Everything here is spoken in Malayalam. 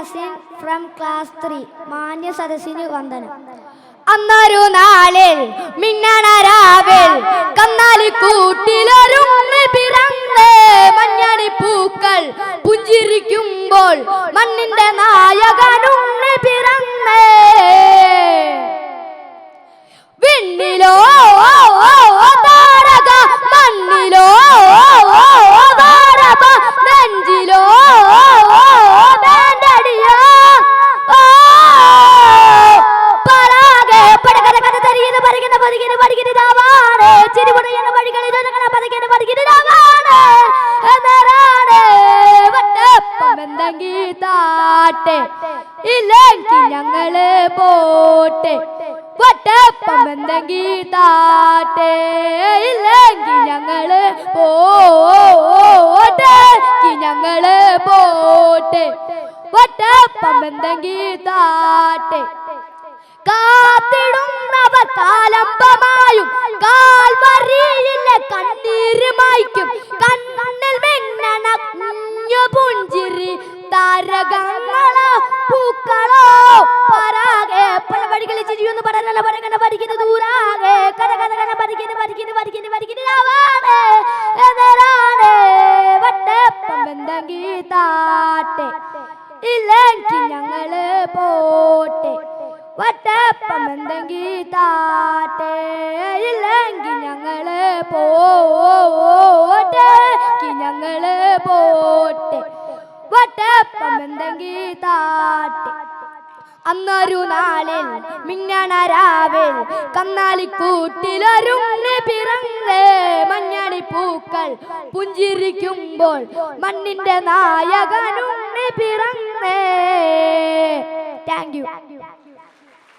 Yasin from class 3. മാന്യ സദസ്സിന് വന്ദനം. അന്നൊരു നാളിൽ മിന്നണ രാവിൽ കന്നാലിക്കൂട്ടിലൊരുണ്ണി പിറന്ന് മഞ്ഞണി പൂക്കൾ പുഞ്ചിരിക്കുമ്പോൾ മണ്ണിന്റെ നായകനുണ്ണി പിറന്ന് വിണ്ണിലോ താരക മണ്ണിലോ താരക നെഞ്ചിലോ ബാൻഡടിയോ പരാഗെ പടകര കഥ തരികിന് പരികിന് പരികിന് പരികിന് ദാവാണ് ചിരിപുടയുന്ന വഴികളിൽ ജനങ്ങളെ പതികിന് പരികിന് ദാവാണ് എന്നറാണ് വട്ടപ്പം എന്തെങ്കി താട്ടെ ഇല്ലെങ്കിൽ ഞങ്ങള് പോട്ടെ വട്ടപ്പം എന്തെങ്കി താട്ടെ ഇല്ലെങ്കിൽ ഞങ്ങള് പോട്ടെ ഞങ്ങള് പോട്ടെ വട്ടപ്പം എന്തെങ്കി താട്ടെ കാത്തിടുന്നവർ കാലമ്പമായും കാൽവരിയില്ല കണ്ണീരുമായിക്കും കണ്ണിൽ മിന്നണ പുഞ്ചിരി താരകങ്ങളോ പൂക്കളോ പരാകെ പല വഴികളിൽ ചിരിയൊന്ന് പഠന പഠന പഠിക്കുന്ന ദൂരാകെ കരകരകന പഠിക്കുന്നു പഠിക്കുന്നു പഠിക്കുന്നു പഠിക്കുന്നു വട്ടപ്പം എന്തെങ്കി താട്ടെ ഇല്ലെങ്കിൽ ഞങ്ങള് പോട്ടെ വട്ടപ്പം എന്തെങ്കി താട്ടെ ഇല്ലെങ്കിൽ ഞങ്ങള് പോട്ടെ ഞങ്ങള് പോട്ടെ വട്ടപ്പം എന്തെങ്കി താട്ടെ. അന്നൊരു നാളിൽ മിന്നണ രാവിൽ കന്നാലിക്കൂട്ടിലൊരുണ്ണി പിറന്ന് മഞ്ഞണി പൂക്കൾ പുഞ്ചിരിക്കുമ്പോൾ മണ്ണിന്റെ നായകനുണ്ണി പിറന്ന്. Thank you.